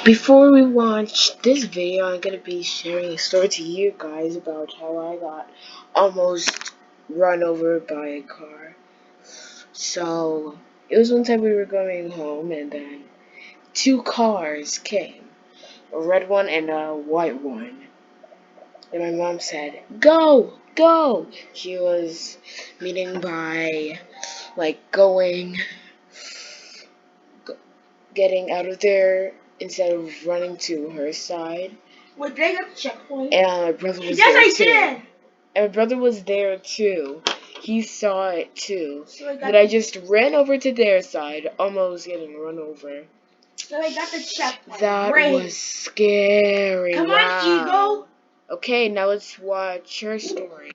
Before we watch this video, I'm gonna be sharing a story to you guys about how I got almost run over by a car. So, it was one time we were going home and then two cars came. A red one and a white one. And my mom said, "Go! Go!" She was meaning by, getting out of there instead of running to her side. Wait, did I get the checkpoint? And my brother was Yes, there I too. did! And my brother was there too. He saw it too. So But I just ran over to their side, almost getting run over. So I got the checkpoint. That Great. was scary. Come wow. on, Ego! Okay, now let's watch her story.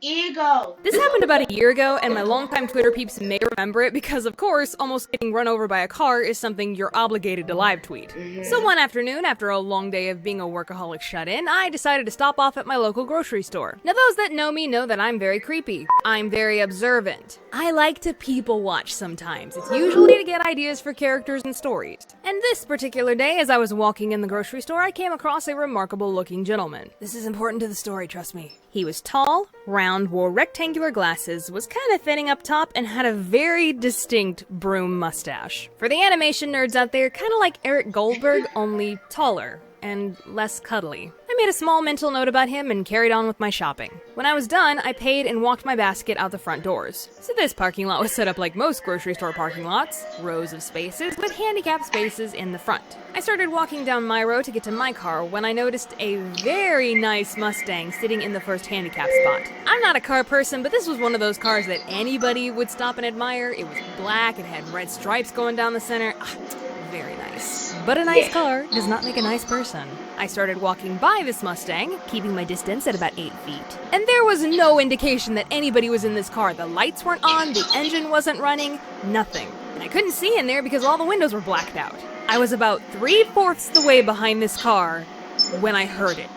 Ego! This happened about a year ago, and my longtime Twitter peeps may remember it because, of course, almost getting run over by a car is something you're obligated to live tweet. So one afternoon, after a long day of being a workaholic shut-in, I decided to stop off at my local grocery store. Now those that know me know that I'm very creepy. I'm very observant. I like to people watch sometimes. It's usually to get ideas for characters and stories. And this particular day, as I was walking in the grocery store, I came across a remarkable looking gentleman. This is important to the story, trust me. He was tall, round, wore rectangular glasses, was kinda thinning up top, and had a very distinct broom mustache. For the animation nerds out there, kinda like Eric Goldberg, only taller and less cuddly. I made a small mental note about him and carried on with my shopping. When I was done, I paid and walked my basket out the front doors. So this parking lot was set up like most grocery store parking lots, rows of spaces with handicapped spaces in the front. I started walking down my row to get to my car when I noticed a very nice Mustang sitting in the first handicap spot. I'm not a car person, but this was one of those cars that anybody would stop and admire. It was black, it had red stripes going down the center. Very nice. But a nice car does not make a nice person. I started walking by this Mustang, keeping my distance at about 8 feet. And there was no indication that anybody was in this car. The lights weren't on, the engine wasn't running, nothing. And I couldn't see in there because all the windows were blacked out. I was about 3/4 the way behind this car when I heard it.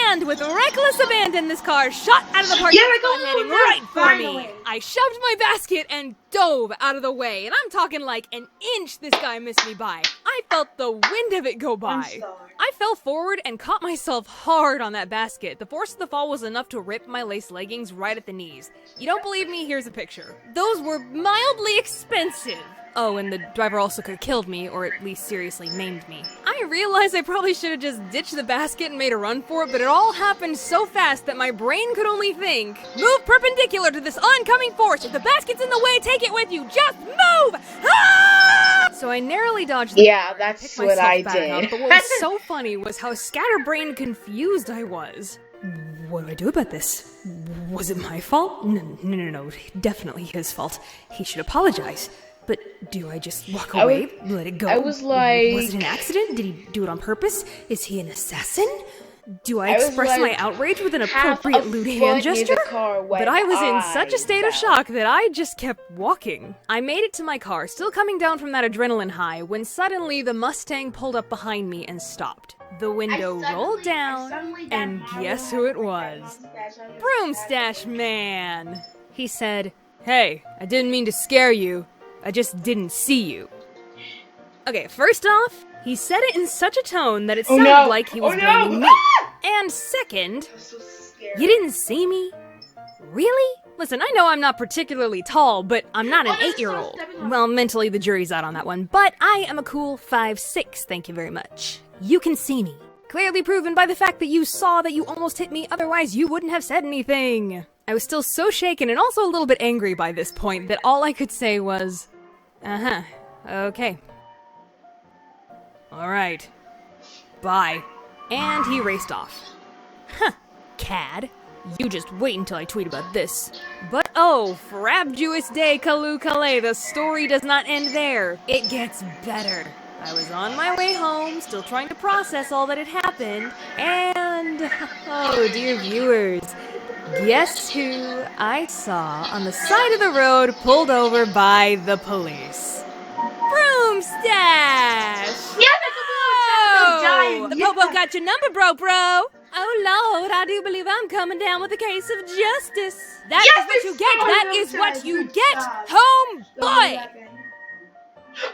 And with reckless abandon, this car shot out of the parking spot, heading right for me. I shoved my basket and dove out of the way, and I'm talking like an inch this guy missed me by. I felt the wind of it go by. I fell forward and caught myself hard on that basket. The force of the fall was enough to rip my lace leggings right at the knees. You don't believe me? Here's a picture. Those were mildly expensive. Oh, and the driver also could have killed me, or at least seriously maimed me. I realized I probably should have just ditched the basket and made a run for it, but it all happened so fast that my brain could only think, move perpendicular to this oncoming force. If the basket's in the way, take it with you. Just move! Ah! So I narrowly dodged the car and that's picked what myself I back did. up, but what was so funny was how scatterbrained confused I was. What do I do about this? Was it my fault? No, definitely his fault. He should apologize. But do I just walk away, let it go? I was like... Was it an accident? Did he do it on purpose? Is he an assassin? Do I express my outrage with an appropriate lewd hand gesture? But I was in such a state of shock that I just kept walking. I made it to my car, still coming down from that adrenaline high, when suddenly the Mustang pulled up behind me and stopped. The window rolled down, and guess who it was? Broomstache Man! He said, "Hey, I didn't mean to scare you. I just didn't see you." Okay, first off, he said it in such a tone that it sounded like he was blaming me. And second, you didn't see me? Really? Listen, I know I'm not particularly tall, but I'm not an 8-year-old. Well, mentally the jury's out on that one, but I am a cool 5'6", thank you very much. You can see me. Clearly proven by the fact that you saw that you almost hit me, otherwise you wouldn't have said anything. I was still so shaken and also a little bit angry by this point that all I could say was, okay. Alright. Bye. And he raced off. Huh, cad. You just wait until I tweet about this. But oh, frabjous day, Kalu Kale, the story does not end there. It gets better. I was on my way home, still trying to process all that had happened, and, oh dear viewers, guess who I saw on the side of the road pulled over by the police? Broomstache! Yeah, Oh, the Popo got your number, bro. Oh Lord, I do believe I'm coming down with a case of justice. That Yes, is what you get. it's That so is what good. you Good get, job. homeboy.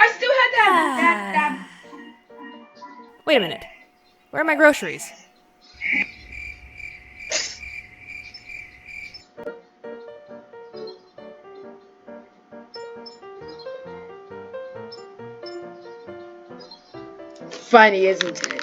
I still had that. Wait a minute. Where are my groceries? Funny, isn't it?